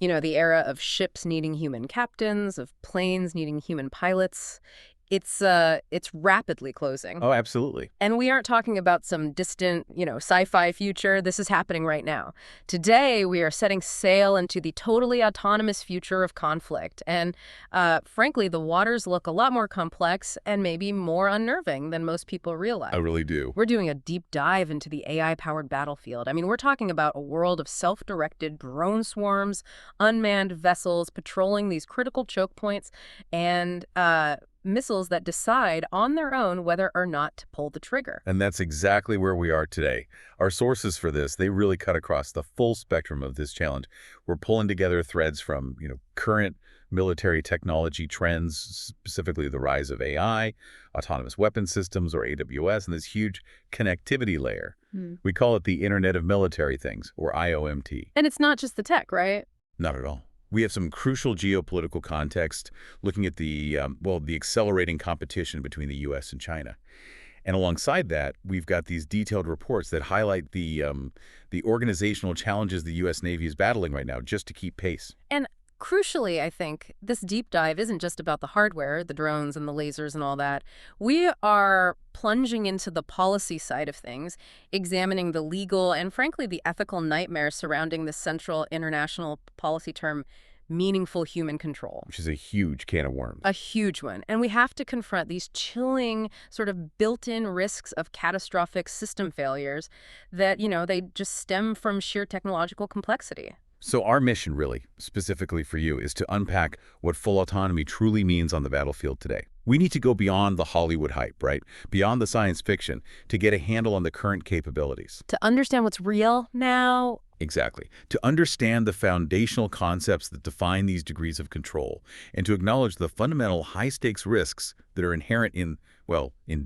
The era of ships needing human captains, of planes needing human pilots. It's rapidly closing. Oh, absolutely. And we aren't talking about some distant, sci-fi future. This is happening right now. Today, we are setting sail into the totally autonomous future of conflict. And frankly, the waters look a lot more complex and maybe more unnerving than most people realize. I really do. We're doing a deep dive into the AI-powered battlefield. I mean, we're talking about a world of self-directed drone swarms, unmanned vessels patrolling these critical choke points, and missiles that decide on their own whether or not to pull the trigger. And that's exactly where we are today. Our sources for this, they really cut across the full spectrum of this challenge. We're pulling together threads from, current military technology trends, specifically the rise of AI, autonomous weapon systems, or AWS, and this huge connectivity layer. We call it the Internet of Military Things, or IOMT. And it's not just the tech, right? Not at all. We have some crucial geopolitical context looking at the accelerating competition between the U.S. and China. And alongside that, we've got these detailed reports that highlight the organizational challenges the U.S. Navy is battling right now just to keep pace. And crucially, I think, this deep dive isn't just about the hardware, the drones and the lasers and all that. We are plunging into the policy side of things, examining the legal and, frankly, the ethical nightmares surrounding the central international policy term, meaningful human control. Which is a huge can of worms. A huge one. And we have to confront these chilling sort of built-in risks of catastrophic system failures that, they just stem from sheer technological complexity. So our mission, really, specifically for you, is to unpack what full autonomy truly means on the battlefield today. We need to go beyond the Hollywood hype, right? Beyond the science fiction to get a handle on the current capabilities. To understand what's real now. Exactly. To understand the foundational concepts that define these degrees of control, and to acknowledge the fundamental high-stakes risks that are inherent in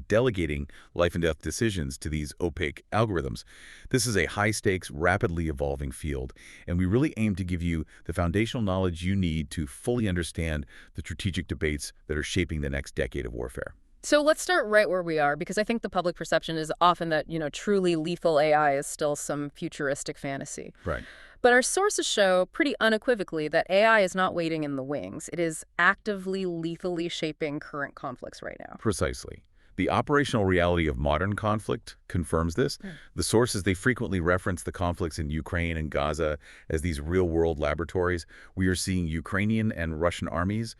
delegating life-and-death decisions to these opaque algorithms. This is a high-stakes, rapidly evolving field, and we really aim to give you the foundational knowledge you need to fully understand the strategic debates that are shaping the next decade of warfare. So let's start right where we are, because I think the public perception is often that, truly lethal AI is still some futuristic fantasy. Right. But our sources show pretty unequivocally that AI is not waiting in the wings. It is actively, lethally shaping current conflicts right now. Precisely. The operational reality of modern conflict confirms this. The sources, they frequently reference the conflicts in Ukraine and Gaza as these real-world laboratories. We are seeing Ukrainian and Russian armies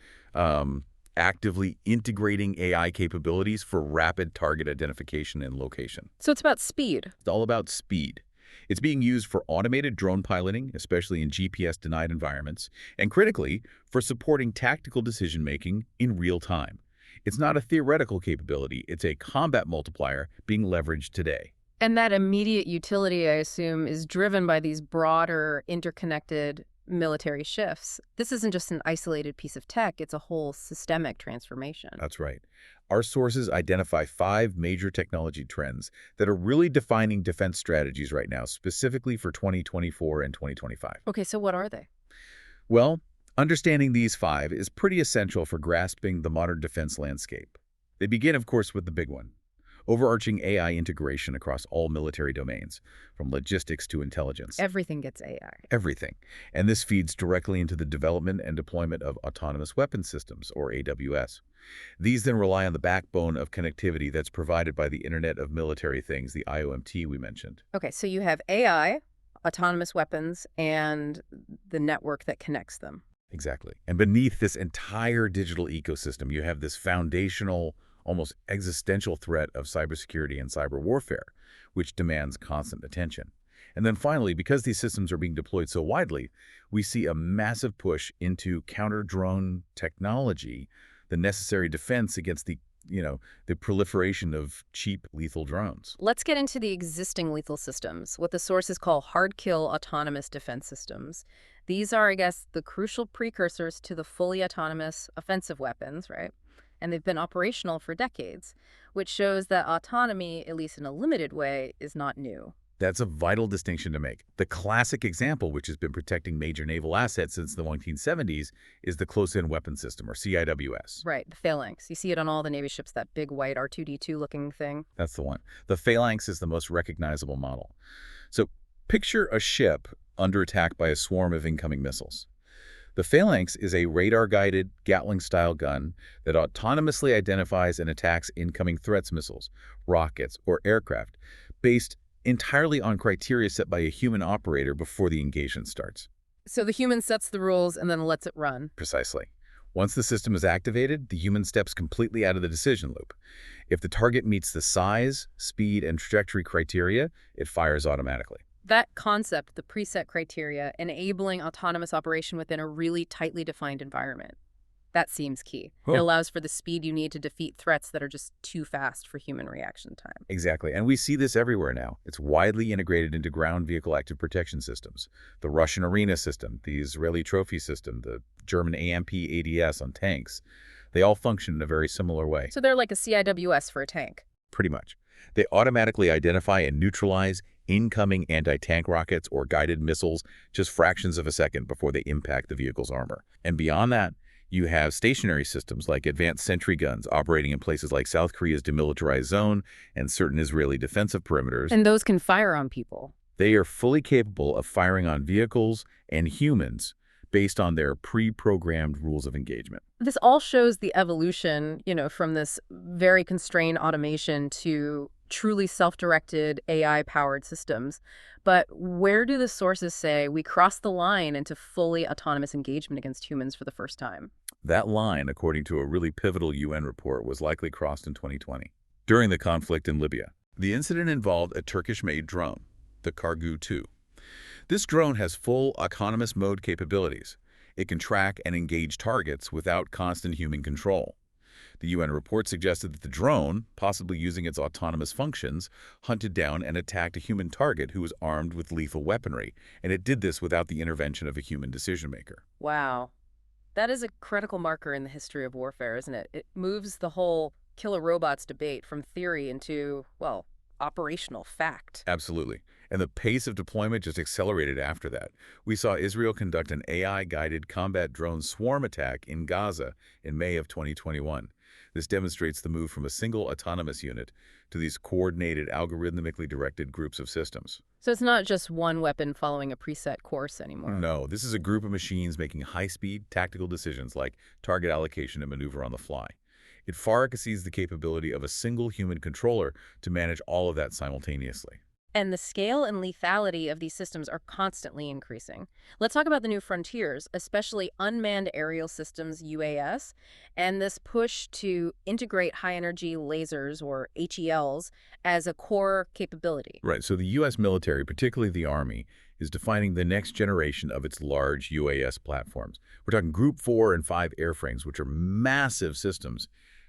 actively integrating AI capabilities for rapid target identification and location. So it's about speed. It's all about speed. It's being used for automated drone piloting, especially in GPS-denied environments, and critically, for supporting tactical decision-making in real time. It's not a theoretical capability. It's a combat multiplier being leveraged today. And that immediate utility, I assume, is driven by these broader, interconnected military shifts. This isn't just an isolated piece of tech. It's a whole systemic transformation. That's right. Our sources identify 5 major technology trends that are really defining defense strategies right now, specifically for 2024 and 2025. Okay, so what are they? Well, understanding these 5 is pretty essential for grasping the modern defense landscape. They begin, of course, with the big one: overarching AI integration across all military domains, from logistics to intelligence. Everything gets AI. Everything. And this feeds directly into the development and deployment of autonomous weapon systems, or AWS. These then rely on the backbone of connectivity that's provided by the Internet of Military Things, the IOMT we mentioned. Okay, so you have AI, autonomous weapons, and the network that connects them. Exactly. And beneath this entire digital ecosystem, you have this foundational, almost existential threat of cybersecurity and cyber warfare, which demands constant attention. And then finally, because these systems are being deployed so widely, we see a massive push into counter-drone technology, the necessary defense against the proliferation of cheap, lethal drones. Let's get into the existing lethal systems, what the sources call hard-kill autonomous defense systems. These are, I guess, the crucial precursors to the fully autonomous offensive weapons, right? And they've been operational for decades, which shows that autonomy, at least in a limited way, is not new. That's a vital distinction to make. The classic example, which has been protecting major naval assets since the 1970s, is the Close-In Weapon System, or CIWS. Right, the phalanx. You see it on all the Navy ships, that big white R2-D2 looking thing. That's the one. The phalanx is the most recognizable model. So picture a ship under attack by a swarm of incoming missiles. The Phalanx is a radar-guided, Gatling-style gun that autonomously identifies and attacks incoming threats missiles, rockets, or aircraft, based entirely on criteria set by a human operator before the engagement starts. So the human sets the rules and then lets it run. Precisely. Once the system is activated, the human steps completely out of the decision loop. If the target meets the size, speed, and trajectory criteria, it fires automatically. That concept, the preset criteria, enabling autonomous operation within a really tightly defined environment. That seems key. It Huh. allows for the speed you need to defeat threats that are just too fast for human reaction time. Exactly, and we see this everywhere now. It's widely integrated into ground vehicle active protection systems. The Russian Arena system, the Israeli Trophy system, the German AMP ADS on tanks. They all function in a very similar way, So they're like a CIWS for a tank. pretty much. They automatically identify and neutralize incoming anti-tank rockets or guided missiles just fractions of a second before they impact the vehicle's armor. And beyond that, you have stationary systems like advanced sentry guns operating in places like South Korea's demilitarized zone and certain Israeli defensive perimeters. And those can fire on people. They are fully capable of firing on vehicles and humans based on their pre-programmed rules of engagement. This all shows the evolution, from this very constrained automation to truly self-directed AI-powered systems. But where do the sources say we crossed the line into fully autonomous engagement against humans for the first time? That line, according to a really pivotal UN report, was likely crossed in 2020 during the conflict in Libya. The incident involved a Turkish-made drone, the Kargu 2. This drone has full autonomous mode capabilities. It can track and engage targets without constant human control. The UN report suggested that the drone, possibly using its autonomous functions, hunted down and attacked a human target who was armed with lethal weaponry, and it did this without the intervention of a human decision-maker. Wow. That is a critical marker in the history of warfare, isn't it? It moves the whole killer robots debate from theory into, well, operational fact. Absolutely. And the pace of deployment just accelerated after that. We saw Israel conduct an AI-guided combat drone swarm attack in Gaza in May of 2021. This demonstrates the move from a single autonomous unit to these coordinated, algorithmically directed groups of systems. So it's not just one weapon following a preset course anymore. No, this is a group of machines making high-speed, tactical decisions like target allocation and maneuver on the fly. It far exceeds the capability of a single human controller to manage all of that simultaneously. And the scale and lethality of these systems are constantly increasing. Let's talk about the new frontiers, especially unmanned aerial systems, UAS, and this push to integrate high-energy lasers, or HELs, as a core capability. Right, so the U.S. military, particularly the Army, is defining the next generation of its large UAS platforms. We're talking Group 4 and 5 airframes, which are massive systems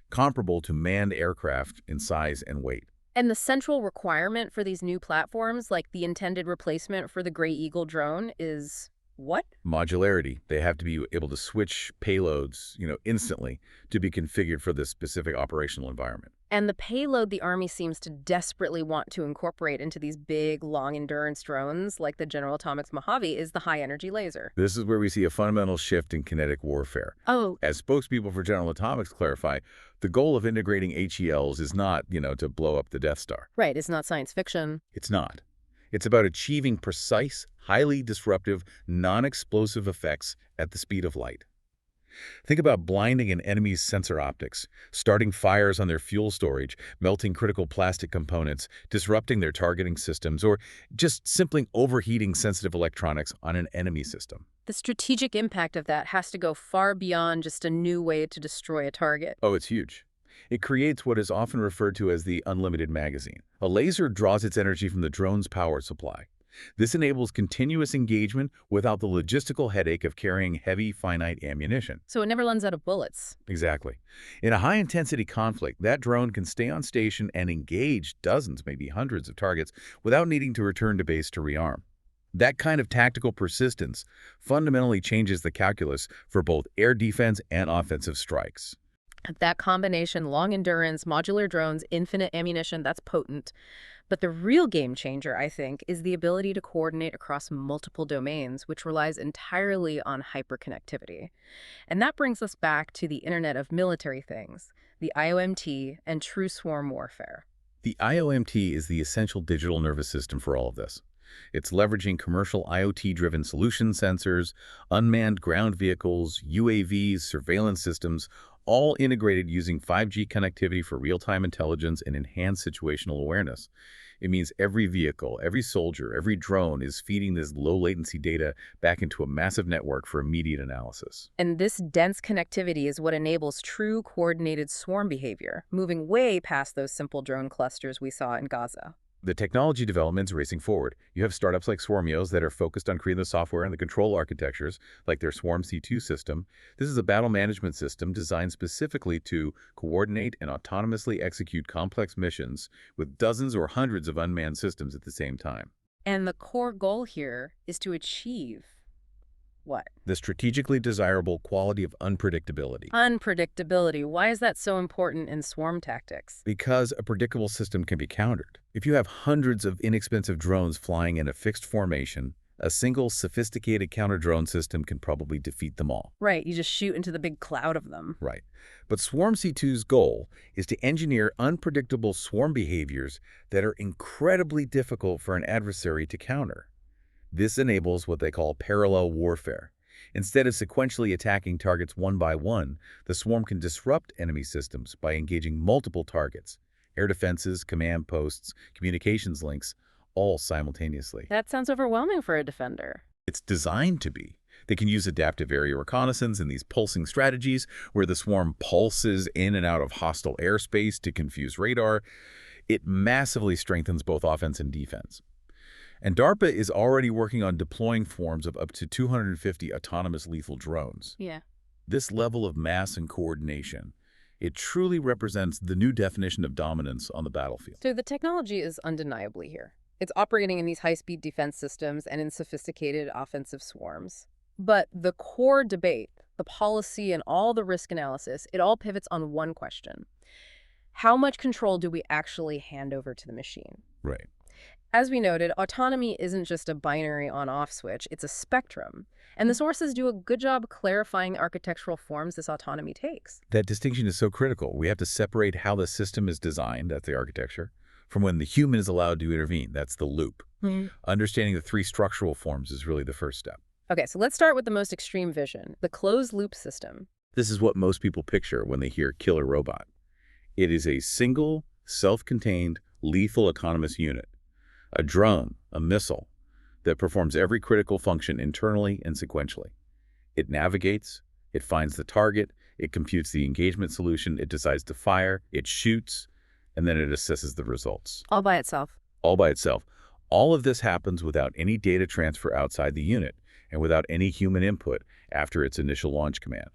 comparable to manned aircraft in size and weight. And the central requirement for these new platforms, like the intended replacement for the Gray Eagle drone, is what? Modularity. They have to be able to switch payloads, instantly to be configured for this specific operational environment. And the payload the Army seems to desperately want to incorporate into these big, long-endurance drones, like the General Atomics Mojave, is the high-energy laser. This is where we see a fundamental shift in kinetic warfare. Oh, As spokespeople for General Atomics clarify, the goal of integrating HELs is not, to blow up the Death Star. right, it's not science fiction. It's not. It's about achieving precise, highly disruptive, non-explosive effects at the speed of light. Think about blinding an enemy's sensor optics, starting fires on their fuel storage, melting critical plastic components, disrupting their targeting systems, or just simply overheating sensitive electronics on an enemy system. The strategic impact of that has to go far beyond just a new way to destroy a target. Oh, it's huge. It creates what is often referred to as the unlimited magazine. A laser draws its energy from the drone's power supply. This enables continuous engagement without the logistical headache of carrying heavy, finite ammunition. So it never runs out of bullets. Exactly. In a high-intensity conflict, that drone can stay on station and engage dozens, maybe hundreds of targets without needing to return to base to rearm. That kind of tactical persistence fundamentally changes the calculus for both air defense and offensive strikes. That combination, long endurance, modular drones, infinite ammunition, that's potent. But the real game changer, I think, is the ability to coordinate across multiple domains, which relies entirely on hyperconnectivity. And that brings us back to the Internet of Military Things, the IOMT, and true swarm warfare. The IOMT is the essential digital nervous system for all of this. It's leveraging commercial IoT-driven solution sensors, unmanned ground vehicles, UAVs, surveillance systems, all integrated using 5G connectivity for real-time intelligence and enhanced situational awareness. It means every vehicle, every soldier, every drone is feeding this low-latency data back into a massive network for immediate analysis. And this dense connectivity is what enables true coordinated swarm behavior, moving way past those simple drone clusters we saw in Gaza. The technology development is racing forward. You have startups like Swarmios that are focused on creating the software and the control architectures, like their Swarm C2 system. This is a battle management system designed specifically to coordinate and autonomously execute complex missions with dozens or hundreds of unmanned systems at the same time. And the core goal here is to achieve what? The strategically desirable quality of unpredictability. Unpredictability. Why is that so important in swarm tactics? Because a predictable system can be countered. If you have hundreds of inexpensive drones flying in a fixed formation, a single sophisticated counter-drone system can probably defeat them all. Right, you just shoot into the big cloud of them. Right. But Swarm C2's goal is to engineer unpredictable swarm behaviors that are incredibly difficult for an adversary to counter. This enables what they call parallel warfare. Instead of sequentially attacking targets one by one, the swarm can disrupt enemy systems by engaging multiple targets, air defenses, command posts, communications links, all simultaneously. That sounds overwhelming for a defender. It's designed to be. They can use adaptive area reconnaissance and these pulsing strategies where the swarm pulses in and out of hostile airspace to confuse radar. It massively strengthens both offense and defense. And DARPA is already working on deploying forms of up to 250 autonomous lethal drones. Yeah. This level of mass and coordination, it truly represents the new definition of dominance on the battlefield. So the technology is undeniably here. It's operating in these high-speed defense systems and in sophisticated offensive swarms. But the core debate, the policy and all the risk analysis, it all pivots on one question. How much control do we actually hand over to the machine? Right. As we noted, autonomy isn't just a binary on-off switch, it's a spectrum. And the sources do a good job clarifying architectural forms this autonomy takes. That distinction is so critical. We have to separate how the system is designed, that's the architecture, from when the human is allowed to intervene, that's the loop. Understanding the three structural forms is really the first step. Okay, so let's start with the most extreme vision, the closed-loop system. This is what most people picture when they hear killer robot. It is a single, self-contained, lethal autonomous unit. A drone, a missile, that performs every critical function internally and sequentially. It navigates, it finds the target, it computes the engagement solution, it decides to fire, it shoots, and then it assesses the results. All by itself. All by itself. All of this happens without any data transfer outside the unit and without any human input after its initial launch command.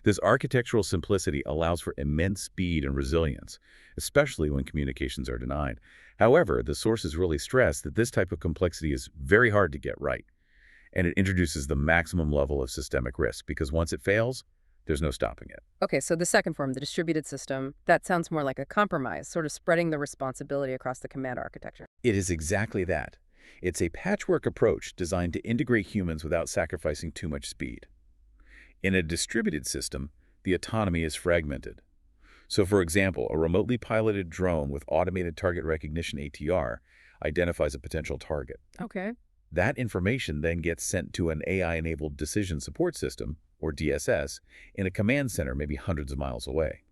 This architectural simplicity allows for immense speed and resilience, especially when communications are denied. However, the sources really stress that this type of complexity is very hard to get right, and it introduces the maximum level of systemic risk because once it fails, there's no stopping it. Okay, so the second form, the distributed system, that sounds more like a compromise, sort of spreading the responsibility across the command architecture. It is exactly that. It's a patchwork approach designed to integrate humans without sacrificing too much speed. In a distributed system, the autonomy is fragmented. So, for example, a remotely piloted drone with automated target recognition ATR identifies a potential target. Okay. That information then gets sent to an AI-enabled decision support system, or DSS, in a command center maybe hundreds of miles away.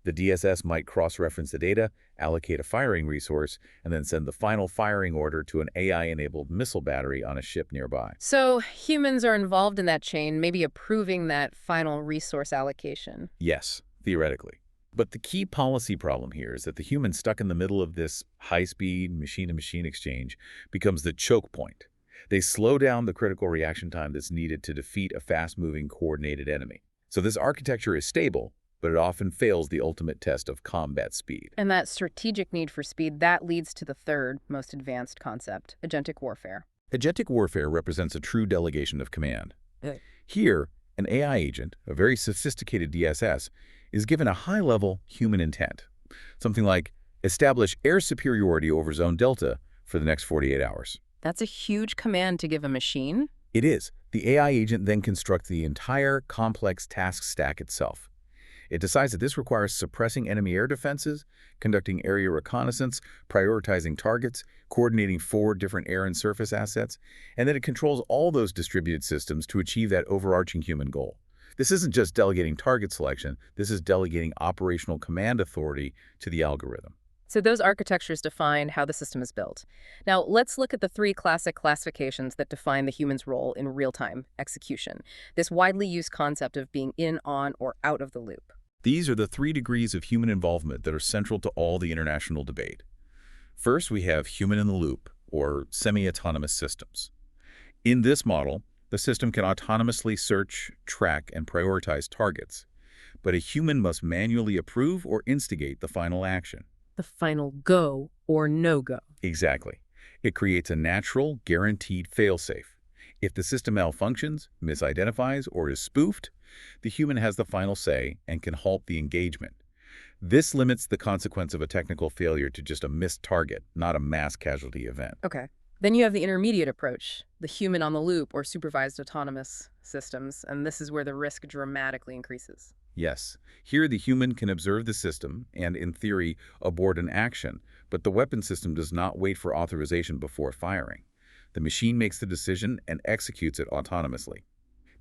The DSS might cross-reference the data, allocate a firing resource, and then send the final firing order to an AI-enabled missile battery on a ship nearby. So humans are involved in that chain, maybe approving that final resource allocation. Yes, theoretically. But the key policy problem here is that the human stuck in the middle of this high-speed machine-to-machine exchange becomes the choke point. They slow down the critical reaction time that's needed to defeat a fast-moving, coordinated enemy. So this architecture is stable, but it often fails the ultimate test of combat speed. And that strategic need for speed, that leads to the third most advanced concept, agentic warfare. Agentic warfare represents a true delegation of command. Here, an AI agent, a very sophisticated DSS, is given a high-level human intent. Something like, establish air superiority over Zone Delta for the next 48 hours. That's a huge command to give a machine. It is. The AI agent then constructs the entire complex task stack itself. It decides that this requires suppressing enemy air defenses, conducting area reconnaissance, prioritizing targets, coordinating 4 different air and surface assets, and then it controls all those distributed systems to achieve that overarching human goal. This isn't just delegating target selection, this is delegating operational command authority to the algorithm. So those architectures define how the system is built. Now, let's look at the 3 classic classifications that define the human's role in real-time execution, this widely used concept of being in, on, or out of the loop. These are the 3 degrees of human involvement that are central to all the international debate. First, we have human in the loop, or semi-autonomous systems. In this model, the system can autonomously search, track, and prioritize targets, but a human must manually approve or instigate the final action. The final go or no-go. Exactly. It creates a natural, guaranteed failsafe. If the system malfunctions, misidentifies, or is spoofed, the human has the final say and can halt the engagement. This limits the consequence of a technical failure to just a missed target, not a mass casualty event. Okay. Then you have the intermediate approach, the human on the loop or supervised autonomous systems, and this is where the risk dramatically increases. Yes, here the human can observe the system and, in theory, abort an action, but the weapon system does not wait for authorization before firing. The machine makes the decision and executes it autonomously.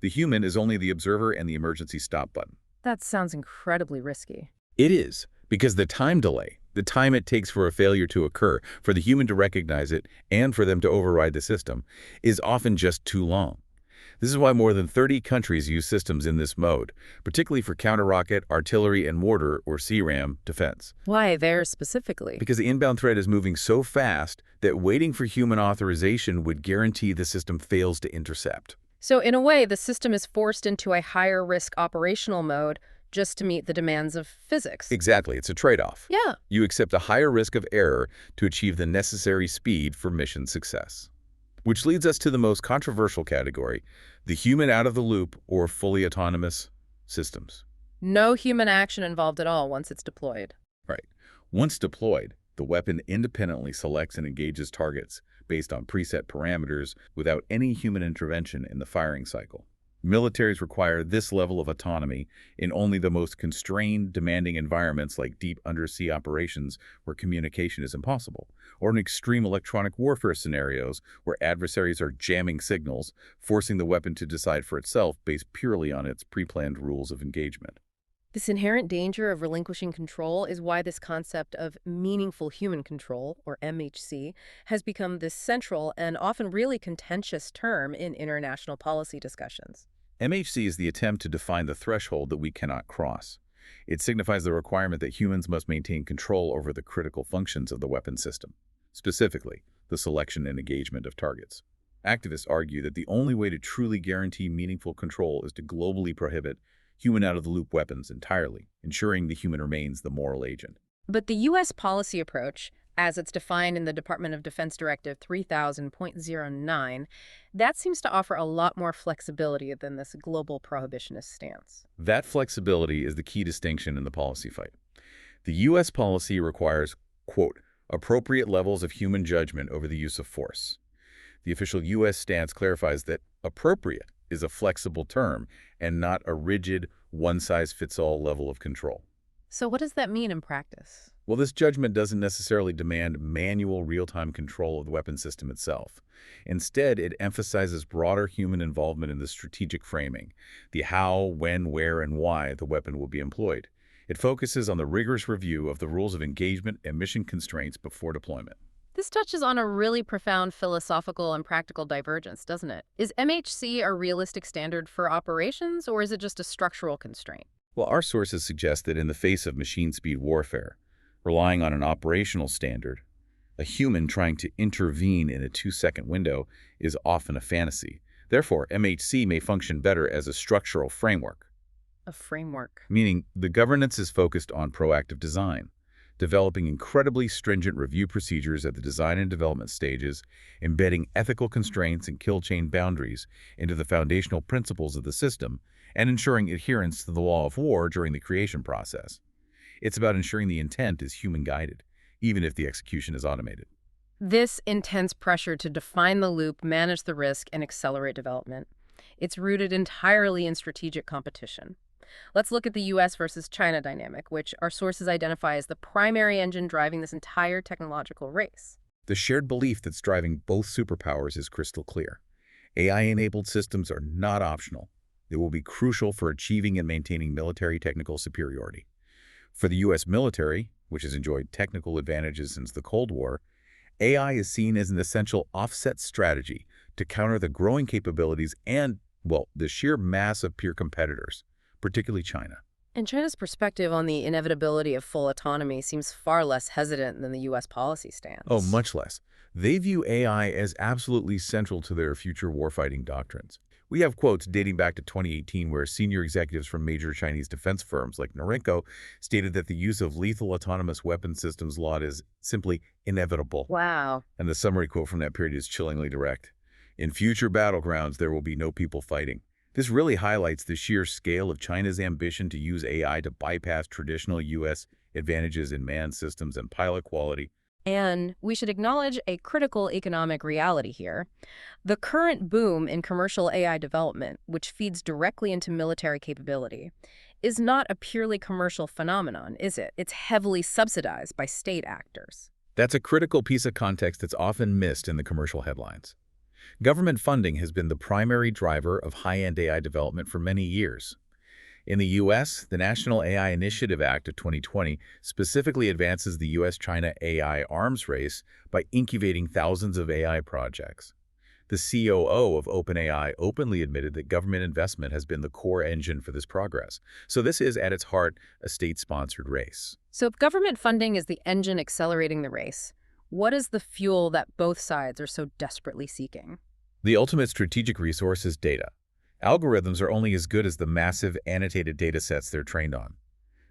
The human is only the observer and the emergency stop button. That sounds incredibly risky. It is, because the time delay, the time it takes for a failure to occur, for the human to recognize it, and for them to override the system, is often just too long. This is why more than 30 countries use systems in this mode, particularly for counter-rocket, artillery, and mortar, or CRAM, defense. Why there specifically? Because the inbound threat is moving so fast that waiting for human authorization would guarantee the system fails to intercept. So in a way, the system is forced into a higher risk operational mode just to meet the demands of physics. Exactly. It's a trade-off. Yeah. You accept a higher risk of error to achieve the necessary speed for mission success. Which leads us to the most controversial category, the human out of the loop or fully autonomous systems. No human action involved at all once it's deployed. Right. Once deployed, the weapon independently selects and engages targets based on preset parameters without any human intervention in the firing cycle. Militaries require this level of autonomy in only the most constrained, demanding environments like deep undersea operations where communication is impossible, or in extreme electronic warfare scenarios where adversaries are jamming signals, forcing the weapon to decide for itself based purely on its pre-planned rules of engagement. This inherent danger of relinquishing control is why this concept of meaningful human control, or MHC, has become this central and often really contentious term in international policy discussions. MHC is the attempt to define the threshold that we cannot cross. It signifies the requirement that humans must maintain control over the critical functions of the weapon system, specifically the selection and engagement of targets. Activists argue that the only way to truly guarantee meaningful control is to globally prohibit human out-of-the-loop weapons entirely, ensuring the human remains the moral agent. But the U.S. policy approach, as it's defined in the Department of Defense Directive 3000.09, that seems to offer a lot more flexibility than this global prohibitionist stance. That flexibility is the key distinction in the policy fight. The U.S. policy requires, quote, appropriate levels of human judgment over the use of force. The official U.S. stance clarifies that appropriate is a flexible term and not a rigid, one-size-fits-all level of control. So what does that mean in practice? Well, this judgment doesn't necessarily demand manual real-time control of the weapon system itself. Instead, it emphasizes broader human involvement in the strategic framing, the how, when, where, and why the weapon will be employed. It focuses on the rigorous review of the rules of engagement and mission constraints before deployment. This touches on a really profound philosophical and practical divergence, doesn't it? Is MHC a realistic standard for operations, or is it just a structural constraint? Well, our sources suggest that in the face of machine speed warfare, relying on an operational standard, a human trying to intervene in a 2-second window is often a fantasy. Therefore, MHC may function better as a structural framework. A framework. Meaning the governance is focused on proactive design, developing incredibly stringent review procedures at the design and development stages, embedding ethical constraints and kill chain boundaries into the foundational principles of the system, and ensuring adherence to the law of war during the creation process. It's about ensuring the intent is human-guided, even if the execution is automated. This intense pressure to define the loop, manage the risk, and accelerate development. It's rooted entirely in strategic competition. Let's look at the US versus China dynamic, which our sources identify as the primary engine driving this entire technological race. The shared belief that's driving both superpowers is crystal clear. AI-enabled systems are not optional. They will be crucial for achieving and maintaining military technical superiority. For the U.S. military, which has enjoyed technical advantages since the Cold War, AI is seen as an essential offset strategy to counter the growing capabilities and, well, the sheer mass of peer competitors, particularly China. And China's perspective on the inevitability of full autonomy seems far less hesitant than the U.S. policy Oh, stance. much less. They view AI as absolutely central to their future warfighting doctrines. We have quotes dating back to 2018 where senior executives from major Chinese defense firms like Norinco stated that the use of lethal autonomous weapon systems law is simply inevitable. Wow. And the summary quote from that period is chillingly direct. In future battlegrounds, there will be no people fighting. This really highlights the sheer scale of China's ambition to use AI to bypass traditional U.S. advantages in manned systems and pilot quality. And we should acknowledge a critical economic reality here. The current boom in commercial AI development, which feeds directly into military capability, is not a purely commercial phenomenon, is it? It's heavily subsidized by state actors. That's a critical piece of context that's often missed in the commercial headlines. Government funding has been the primary driver of high-end AI development for many years. In the U.S., the National AI Initiative Act of 2020 specifically advances the U.S.-China AI arms race by incubating thousands of AI projects. The COO of OpenAI openly admitted that government investment has been the core engine for this progress. So this is, at its heart, a state-sponsored race. So if government funding is the engine accelerating the race, what is the fuel that both sides are so desperately seeking? The ultimate strategic resource is data. Algorithms are only as good as the massive annotated data sets they're trained on.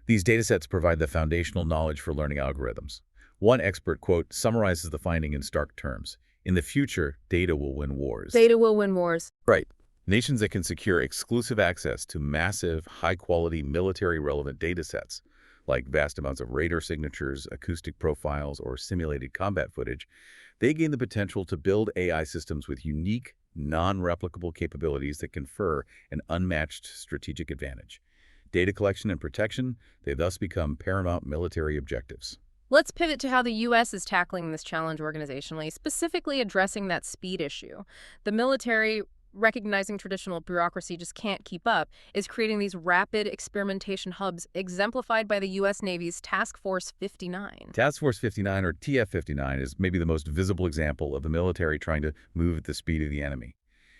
These data sets provide the foundational knowledge for learning algorithms. One expert, quote, summarizes the finding in stark terms. In the future, data will win wars. Data will win wars. Right. Nations that can secure exclusive access to massive, high-quality, military-relevant data sets, like vast amounts of radar signatures, acoustic profiles, or simulated combat footage, they gain the potential to build AI systems with unique, non-replicable capabilities that confer an unmatched strategic advantage. Data collection and protection, they thus become paramount military objectives. Let's pivot to how the U.S. is tackling this challenge organizationally, specifically addressing that speed issue. The military, recognizing traditional bureaucracy just can't keep up, is creating these rapid experimentation hubs exemplified by the U.S. Navy's Task Force 59. Task Force 59, or TF-59, is maybe the most visible example of the military trying to move at the speed of the enemy.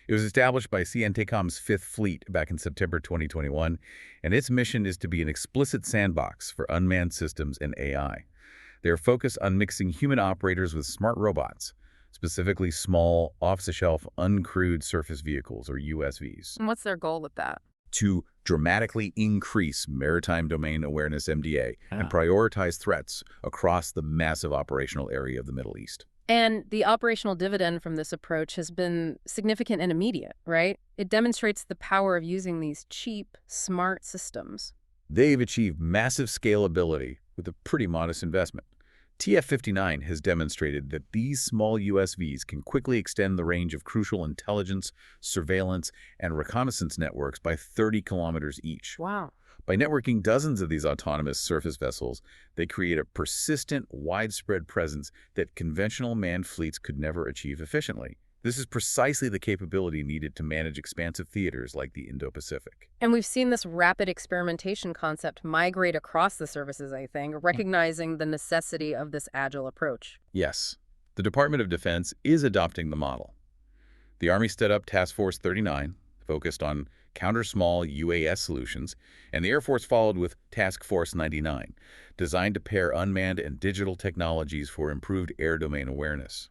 It was established by CNTCOM's 5th Fleet back in September 2021, and its mission is to be an explicit sandbox for unmanned systems and AI. They are focused on mixing human operators with smart robots, specifically small, off-the-shelf, uncrewed surface vehicles, or USVs, And what's their goal with that? to dramatically increase maritime domain awareness MDA and prioritize threats across the massive operational area of the Middle East. And the operational dividend from this approach has been significant and immediate, right? It demonstrates the power of using these cheap, smart systems. They've achieved massive scalability with a pretty modest investment. TF-59 has demonstrated that these small USVs can quickly extend the range of crucial intelligence, surveillance, and reconnaissance networks by 30 kilometers each. Wow. By networking dozens of these autonomous surface vessels, they create a persistent, widespread presence that conventional manned fleets could never achieve efficiently. This is precisely the capability needed to manage expansive theaters like the Indo-Pacific. And we've seen this rapid experimentation concept migrate across the services, I think, recognizing the necessity of this agile approach. Yes, the Department of Defense is adopting the model. The Army stood up Task Force 39, focused on counter-small UAS solutions, and the Air Force followed with Task Force 99, designed to pair unmanned and digital technologies for improved air domain awareness.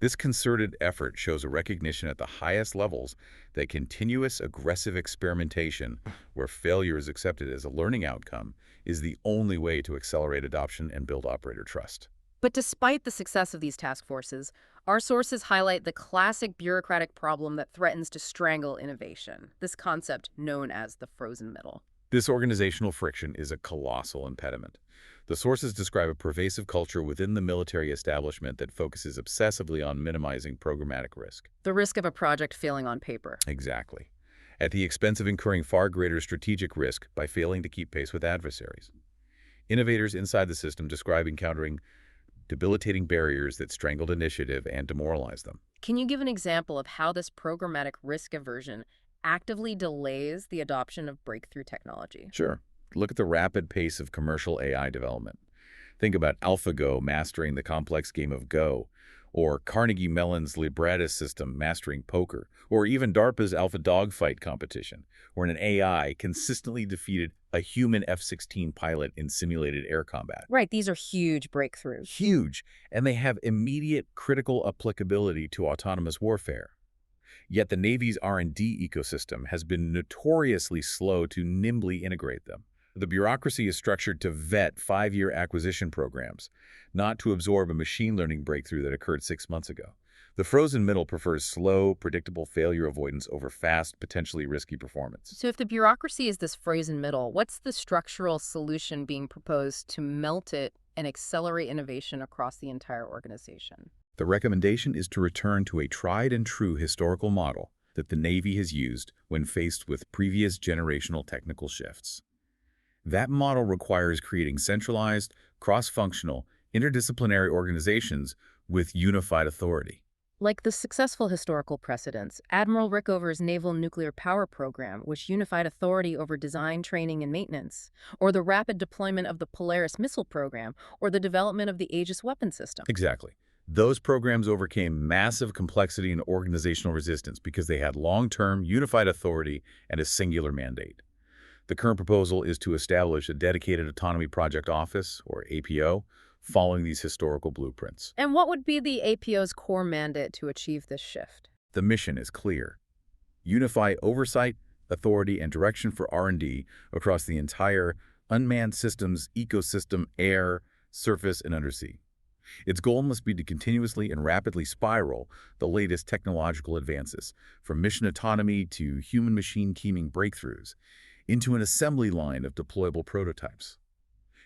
This concerted effort shows a recognition at the highest levels that continuous aggressive experimentation, where failure is accepted as a learning outcome, is the only way to accelerate adoption and build operator trust. But despite the success of these task forces, our sources highlight the classic bureaucratic problem that threatens to strangle innovation, this concept known as the frozen middle. This organizational friction is a colossal impediment. The sources describe a pervasive culture within the military establishment that focuses obsessively on minimizing programmatic risk. The risk of a project failing on paper. Exactly. at the expense of incurring far greater strategic risk by failing to keep pace with adversaries. Innovators inside the system describe encountering debilitating barriers that strangled initiative and demoralized them. Can you give an example of how this programmatic risk aversion actively delays the adoption of breakthrough technology? Sure. Look at the rapid pace of commercial AI development. Think about AlphaGo mastering the complex game of Go, or Carnegie Mellon's Librettis system mastering poker, or even DARPA's Alpha Dogfight competition, where an AI consistently defeated a human F-16 pilot in simulated air combat. Right, these are huge breakthroughs. Huge, and they have immediate critical applicability to autonomous warfare. Yet the Navy's R&D ecosystem has been notoriously slow to nimbly integrate them. The bureaucracy is structured to vet 5-year acquisition programs, not to absorb a machine learning breakthrough that occurred 6 months ago. The frozen middle prefers slow, predictable failure avoidance over fast, potentially risky performance. So if the bureaucracy is this frozen middle, what's the structural solution being proposed to melt it and accelerate innovation across the entire organization? The recommendation is to return to a tried-and-true historical model that the Navy has used when faced with previous generational technical shifts. That model requires creating centralized, cross-functional, interdisciplinary organizations with unified authority. Like the successful historical precedents, Admiral Rickover's Naval Nuclear Power Program, which unified authority over design, training, and maintenance, or the rapid deployment of the Polaris missile program, or the development of the Aegis weapon system. Exactly. Those programs overcame massive complexity and organizational resistance because they had long-term, unified authority and a singular mandate. The current proposal is to establish a dedicated Autonomy Project Office, or APO, following these historical blueprints. And what would be the APO's core mandate to achieve this shift? The mission is clear. Unify oversight, authority, and direction for R&D across the entire unmanned systems ecosystem, air, surface, and undersea. Its goal must be to continuously and rapidly spiral the latest technological advances, from mission autonomy to human-machine teaming breakthroughs, into an assembly line of deployable prototypes.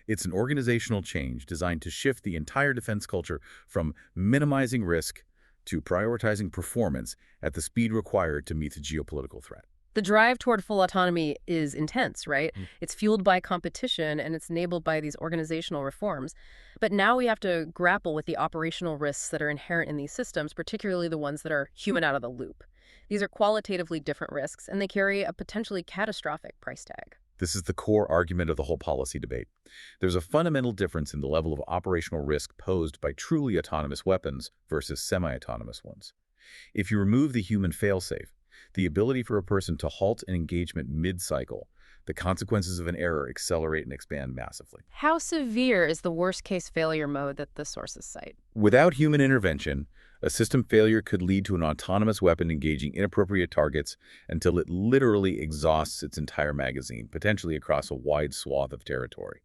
It's an organizational change designed to shift the entire defense culture from minimizing risk to prioritizing performance at the speed required to meet the geopolitical threat. The drive toward full autonomy is intense, right? It's fueled by competition and it's enabled by these organizational reforms. But now we have to grapple with the operational risks that are inherent in these systems, particularly the ones that are human out of the loop. These are qualitatively different risks, and they carry a potentially catastrophic price tag. This is the core argument of the whole policy debate. There's a fundamental difference in the level of operational risk posed by truly autonomous weapons versus semi-autonomous ones. If you remove the human failsafe, the ability for a person to halt an engagement mid-cycle, the consequences of an error accelerate and expand massively. How severe is the worst-case failure mode that the sources cite? Without human intervention, a system failure could lead to an autonomous weapon engaging inappropriate targets until it literally exhausts its entire magazine, potentially across a wide swath of territory.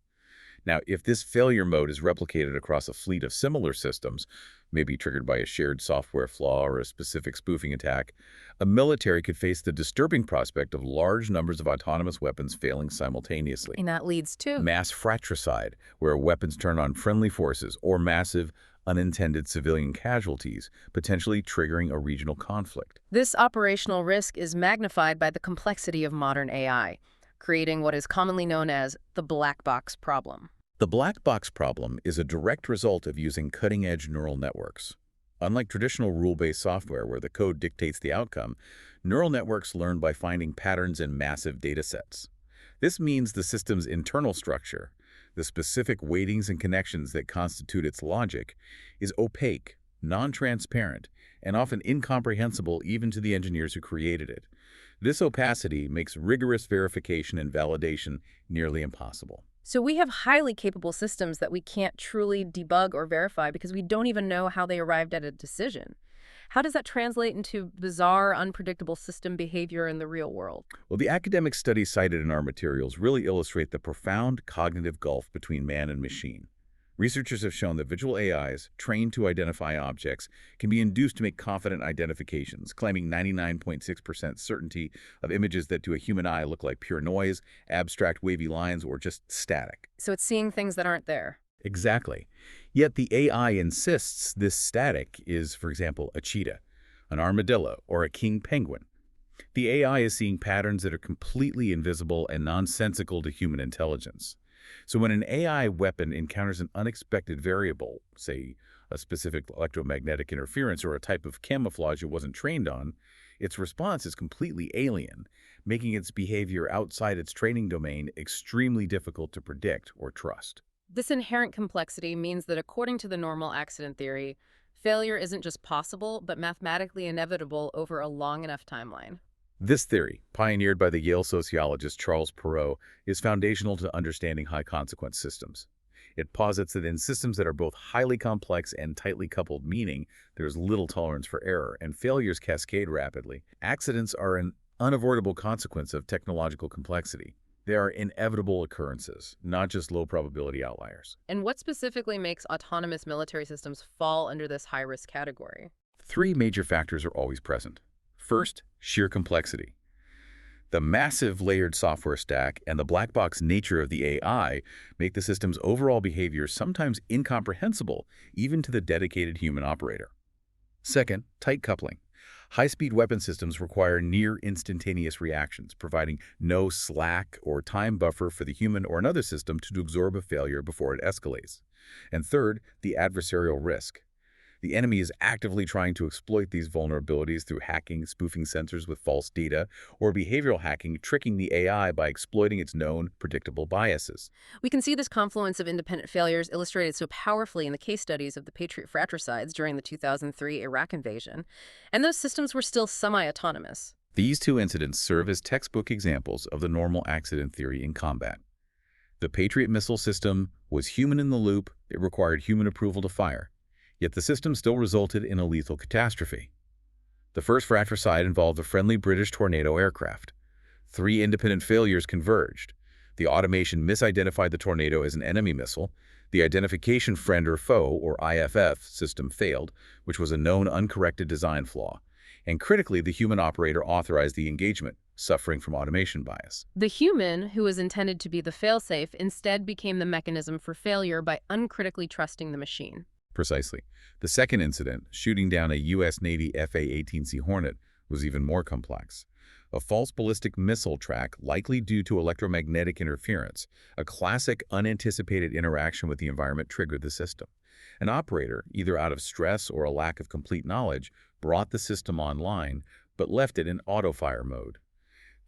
Now, if this failure mode is replicated across a fleet of similar systems, maybe triggered by a shared software flaw or a specific spoofing attack, a military could face the disturbing prospect of large numbers of autonomous weapons failing simultaneously. And that leads to Mass fratricide, where weapons turn on friendly forces, or massive, unintended civilian casualties, potentially triggering a regional conflict. this operational risk is magnified by the complexity of modern AI, creating what is commonly known as the black box problem. The black box problem is a direct result of using cutting-edge neural networks. Unlike traditional rule-based software where the code dictates the outcome, neural networks learn by finding patterns in massive data sets. This means the system's internal structure, the specific weightings and connections that constitute its logic, is opaque, non-transparent, and often incomprehensible even to the engineers who created it. This opacity makes rigorous verification and validation nearly impossible. So we have highly capable systems that we can't truly debug or verify because we don't even know how they arrived at a decision. How does that translate into bizarre, unpredictable system behavior in the real world? Well, the academic studies cited in our materials really illustrate the profound cognitive gulf between man and machine. Researchers have shown that visual AIs, trained to identify objects, can be induced to make confident identifications, claiming 99.6% certainty of images that to a human eye look like pure noise, abstract wavy lines, or just static. So it's seeing things that aren't there. Exactly. Yet the AI insists this static is, for example, a cheetah, an armadillo, or a king penguin. The AI is seeing patterns that are completely invisible and nonsensical to human intelligence. So when an AI weapon encounters an unexpected variable, say a specific electromagnetic interference or a type of camouflage it wasn't trained on, its response is completely alien, making its behavior outside its training domain extremely difficult to predict or trust. This inherent complexity means that according to the normal accident theory, failure isn't just possible, but mathematically inevitable over a long enough timeline. This theory, pioneered by the Yale sociologist Charles Perrow, is foundational to understanding high-consequence systems. It posits that in systems that are both highly complex and tightly coupled, meaning there's little tolerance for error and failures cascade rapidly, accidents are an unavoidable consequence of technological complexity. They are inevitable occurrences, not just low-probability outliers. And what specifically makes autonomous military systems fall under this high-risk category? Three major factors are always present. First, sheer complexity. The massive layered software stack and the black box nature of the AI make the system's overall behavior sometimes incomprehensible, even to the dedicated human operator. Second, tight coupling. High-speed weapon systems require near-instantaneous reactions, providing no slack or time buffer for the human or another system to absorb a failure before it escalates. And third, the adversarial risk. The enemy is actively trying to exploit these vulnerabilities through hacking, spoofing sensors with false data, or behavioral hacking, tricking the AI by exploiting its known, predictable biases. We can see this confluence of independent failures illustrated so powerfully in the case studies of the Patriot fratricides during the 2003 Iraq invasion, and those systems were still semi-autonomous. These two incidents serve as textbook examples of the normal accident theory in combat. The Patriot missile system was human in the loop, it required human approval to fire. Yet the system still resulted in a lethal catastrophe. The first fratricide involved a friendly British Tornado aircraft. Three independent failures converged. The automation misidentified the Tornado as an enemy missile. The identification friend or foe, or IFF, system failed, which was a known uncorrected design flaw. And critically, the human operator authorized the engagement, suffering from automation bias. The human, who was intended to be the failsafe, instead became the mechanism for failure by uncritically trusting the machine. Precisely. The second incident, shooting down a U.S. Navy FA-18C Hornet, was even more complex. A false ballistic missile track, likely due to electromagnetic interference, a classic unanticipated interaction with the environment, triggered the system. An operator, either out of stress or a lack of complete knowledge, brought the system online, but left it in auto-fire mode.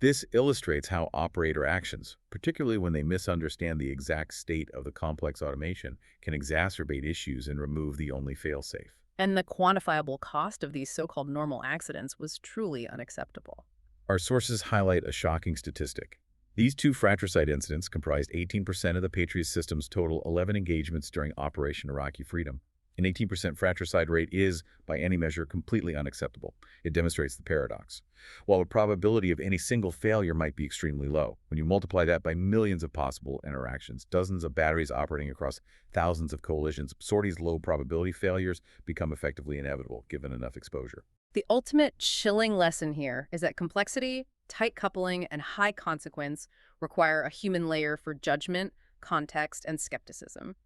This illustrates how operator actions, particularly when they misunderstand the exact state of the complex automation, can exacerbate issues and remove the only failsafe. And the quantifiable cost of these so-called normal accidents was truly unacceptable. Our sources highlight a shocking statistic. These two fratricide incidents comprised 18% of the Patriot system's total 11 engagements during Operation Iraqi Freedom. An 18% fratricide rate is, by any measure, completely unacceptable. It demonstrates the paradox. While the probability of any single failure might be extremely low, when you multiply that by millions of possible interactions, dozens of batteries operating across thousands of collisions, sorties low probability failures become effectively inevitable given enough exposure. The ultimate chilling lesson here is that complexity, tight coupling, and high consequence require a human layer for judgment, context, and skepticism.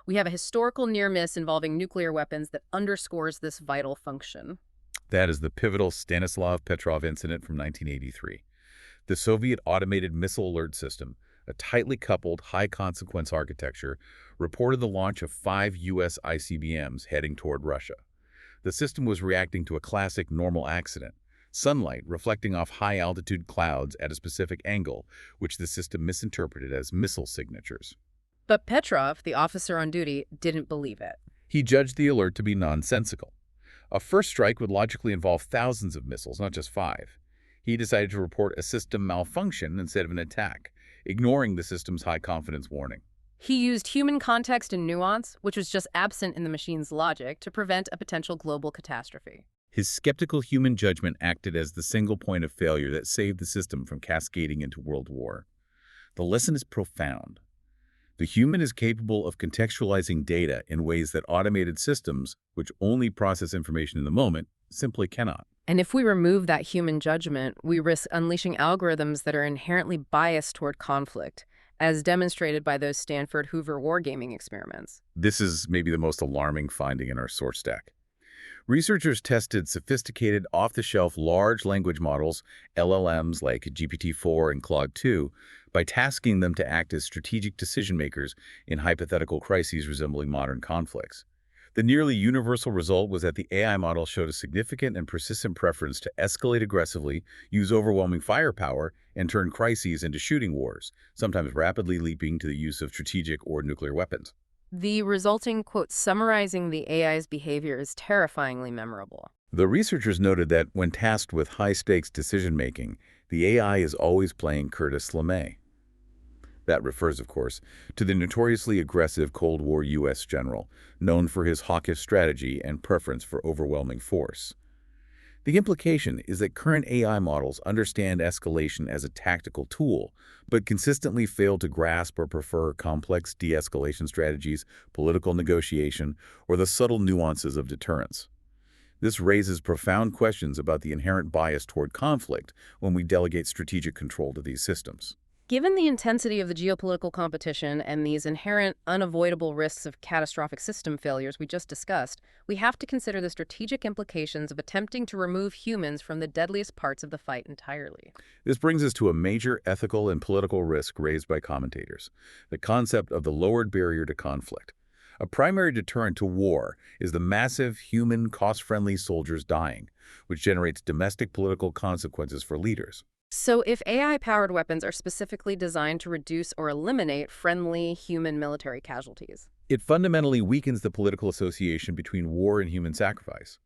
We have a historical near-miss involving nuclear weapons that underscores this vital function. That is the pivotal Stanislav Petrov incident from 1983. The Soviet automated missile alert system, a tightly coupled, high-consequence architecture, reported the launch of 5 U.S. ICBMs heading toward Russia. The system was reacting to a classic normal accident, sunlight reflecting off high-altitude clouds at a specific angle, which the system misinterpreted as missile signatures. But Petrov, the officer on duty, didn't believe it. He judged the alert to be nonsensical. A first strike would logically involve thousands of missiles, not just 5. He decided to report a system malfunction instead of an attack, ignoring the system's high-confidence warning. He used human context and nuance, which was just absent in the machine's logic, to prevent a potential global catastrophe. His skeptical human judgment acted as the single point of failure that saved the system from cascading into world war. The lesson is profound. The human is capable of contextualizing data in ways that automated systems, which only process information in the moment, simply cannot. And if we remove that human judgment, we risk unleashing algorithms that are inherently biased toward conflict, as demonstrated by those Stanford Hoover wargaming experiments. This is maybe the most alarming finding in our source stack. Researchers tested sophisticated off-the-shelf large language models, LLMs like GPT-4 and Claude 2, by tasking them to act as strategic decision-makers in hypothetical crises resembling modern conflicts. The nearly universal result was that the AI model showed a significant and persistent preference to escalate aggressively, use overwhelming firepower, and turn crises into shooting wars, sometimes rapidly leaping to the use of strategic or nuclear weapons. The resulting quote summarizing the AI's behavior is terrifyingly memorable. The researchers noted that when tasked with high-stakes decision-making, the AI is always playing Curtis LeMay. That refers, of course, to the notoriously aggressive Cold War U.S. general, known for his hawkish strategy and preference for overwhelming force. The implication is that current AI models understand escalation as a tactical tool, but consistently fail to grasp or prefer complex de-escalation strategies, political negotiation, or the subtle nuances of deterrence. This raises profound questions about the inherent bias toward conflict when we delegate strategic control to these systems. Given the intensity of the geopolitical competition and these inherent, unavoidable risks of catastrophic system failures we just discussed, we have to consider the strategic implications of attempting to remove humans from the deadliest parts of the fight entirely. This brings us to a major ethical and political risk raised by commentators, the concept of the lowered barrier to conflict. A primary deterrent to war is the massive, human, cost-friendly soldiers dying, which generates domestic political consequences for leaders. So if AI-powered weapons are specifically designed to reduce or eliminate friendly human military casualties, It fundamentally weakens the political association between war and human sacrifice.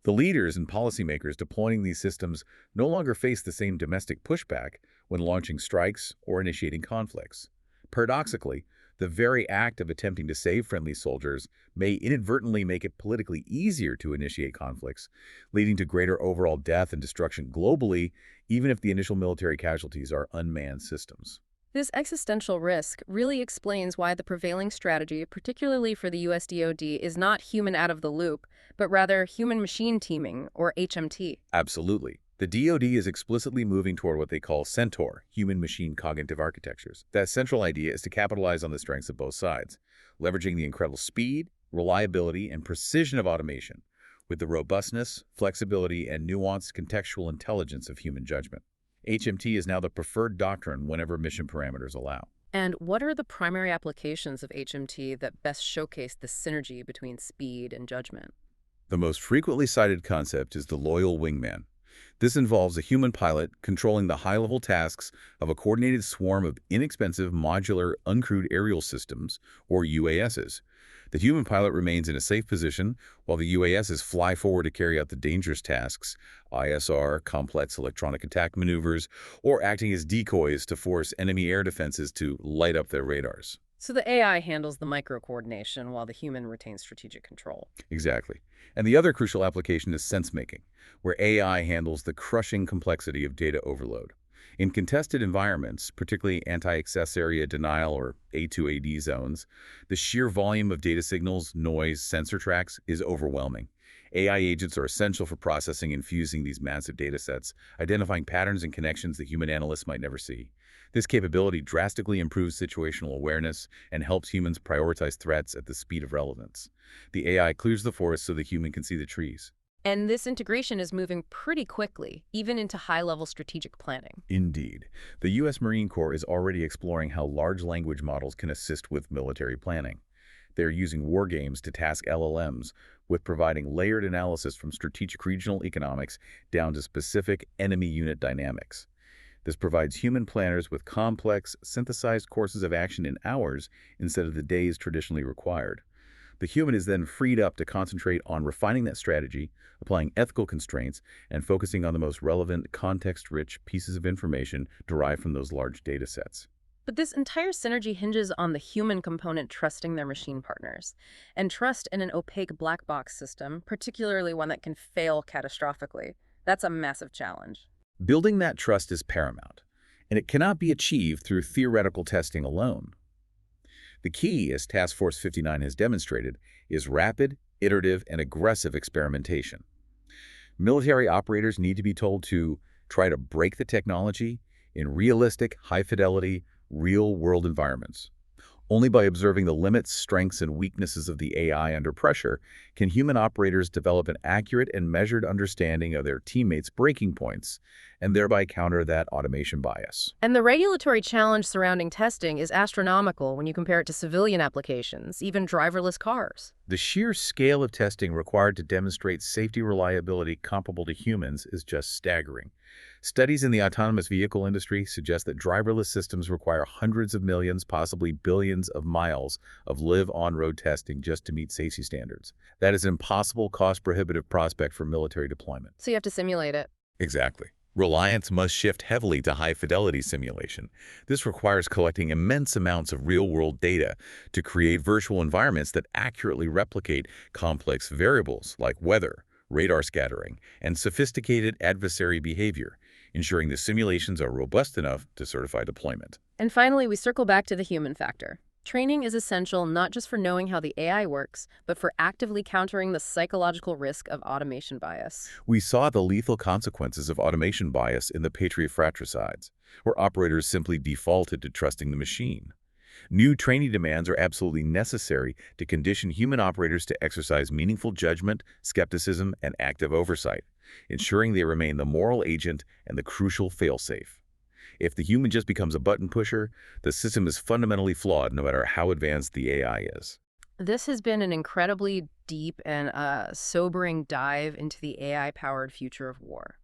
The leaders and policymakers deploying these systems no longer face the same domestic pushback when launching strikes or initiating conflicts. Paradoxically, the very act of attempting to save friendly soldiers may inadvertently make it politically easier to initiate conflicts, leading to greater overall death and destruction globally, even if the initial military casualties are unmanned systems. this existential risk really explains why the prevailing strategy, particularly for the US DoD, is not human out of the loop, but rather human-machine teaming, or HMT. Absolutely. The DoD is explicitly moving toward what they call Centaur, human-machine cognitive architectures. That central idea is to capitalize on the strengths of both sides, leveraging the incredible speed, reliability, and precision of automation, with the robustness, flexibility, and nuanced contextual intelligence of human judgment. HMT is now the preferred doctrine whenever mission parameters allow. And what are the primary applications of HMT that best showcase the synergy between speed and judgment? The most frequently cited concept is the loyal wingman. This involves a human pilot controlling the high-level tasks of a coordinated swarm of inexpensive, modular, uncrewed aerial systems, or UASs. The human pilot remains in a safe position, while the UASs fly forward to carry out the dangerous tasks, ISR, complex electronic attack maneuvers, or acting as decoys to force enemy air defenses to light up their radars. So the AI handles the micro-coordination while the human retains strategic control. Exactly. And the other crucial application is sense-making, where AI handles the crushing complexity of data overload. In contested environments, particularly anti-access area denial or A2AD zones, the sheer volume of data signals, noise, sensor tracks is overwhelming. AI agents are essential for processing and fusing these massive data sets, identifying patterns and connections that human analysts might never see. This capability drastically improves situational awareness and helps humans prioritize threats at the speed of relevance. The AI clears the forest so the human can see the trees. And this integration is moving pretty quickly, even into high-level strategic planning. Indeed. The U.S. Marine Corps is already exploring how large language models can assist with military planning. They're using war games to task LLMs with providing layered analysis from strategic regional economics down to specific enemy unit dynamics. This provides human planners with complex, synthesized courses of action in hours instead of the days traditionally required. The human is then freed up to concentrate on refining that strategy, applying ethical constraints, and focusing on the most relevant, context-rich pieces of information derived from those large data sets. But this entire synergy hinges on the human component trusting their machine partners. And trust in an opaque black box system, particularly one that can fail catastrophically, that's a massive challenge. Building that trust is paramount, and it cannot be achieved through theoretical testing alone. The key, as Task Force 59 has demonstrated, is rapid, iterative, and aggressive experimentation. Military operators need to be told to try to break the technology in realistic, high-fidelity, real-world environments. Only by observing the limits, strengths, and weaknesses of the AI under pressure can human operators develop an accurate and measured understanding of their teammates' breaking points and thereby counter that automation bias. And the regulatory challenge surrounding testing is astronomical when you compare it to civilian applications, even driverless cars. The sheer scale of testing required to demonstrate safety reliability comparable to humans is just staggering. Studies in the autonomous vehicle industry suggest that driverless systems require hundreds of millions, possibly billions of miles of live on-road testing just to meet safety standards. That is an impossible, cost-prohibitive prospect for military deployment. So you have to simulate it. Exactly. Reliance must shift heavily to high-fidelity simulation. This requires collecting immense amounts of real-world data to create virtual environments that accurately replicate complex variables like weather, radar scattering, and sophisticated adversary behavior, ensuring the simulations are robust enough to certify deployment. And finally, we circle back to the human factor. Training is essential not just for knowing how the AI works, but for actively countering the psychological risk of automation bias. We saw the lethal consequences of automation bias in the Patriot fratricides, where operators simply defaulted to trusting the machine. New training demands are absolutely necessary to condition human operators to exercise meaningful judgment, skepticism, and active oversight, ensuring they remain the moral agent and the crucial failsafe. If the human just becomes a button pusher, the system is fundamentally flawed no matter how advanced the AI is. This has been an incredibly deep and sobering dive into the AI-powered future of war.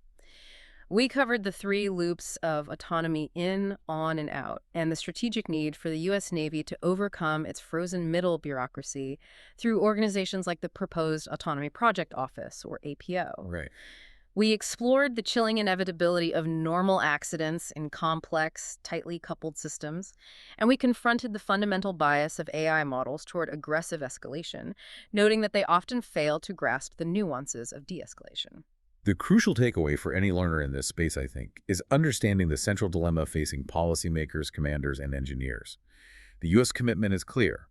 We covered the three loops of autonomy in, on, and out, and the strategic need for the U.S. Navy to overcome its frozen middle bureaucracy through organizations like the proposed Autonomy Project Office, or APO. Right. We explored the chilling inevitability of normal accidents in complex, tightly coupled systems, and we confronted the fundamental bias of AI models toward aggressive escalation, noting that they often fail to grasp the nuances of de-escalation. The crucial takeaway for any learner in this space, I think, is understanding the central dilemma facing policymakers, commanders, and engineers. The U.S. commitment is clear: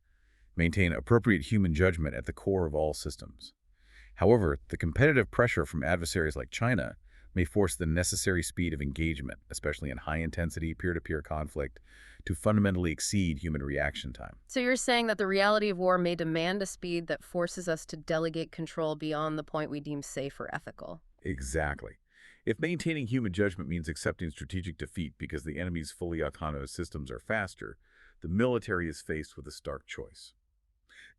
maintain appropriate human judgment at the core of all systems. However, the competitive pressure from adversaries like China may force the necessary speed of engagement, especially in high-intensity peer-to-peer conflict, to fundamentally exceed human reaction time. So you're saying that the reality of war may demand a speed that forces us to delegate control beyond the point we deem safe or ethical. Exactly. If maintaining human judgment means accepting strategic defeat because the enemy's fully autonomous systems are faster, the military is faced with a stark choice.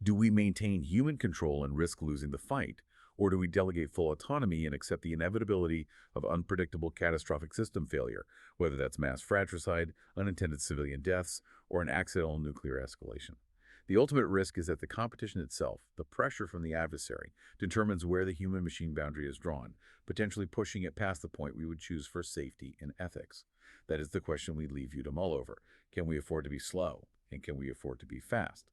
Do we maintain human control and risk losing the fight, or do we delegate full autonomy and accept the inevitability of unpredictable catastrophic system failure, whether that's mass fratricide, unintended civilian deaths, or an accidental nuclear escalation? The ultimate risk is that the competition itself, the pressure from the adversary, determines where the human-machine boundary is drawn, potentially pushing it past the point we would choose for safety and ethics. That is the question we leave you to mull over. Can we afford to be slow? And can we afford to be fast?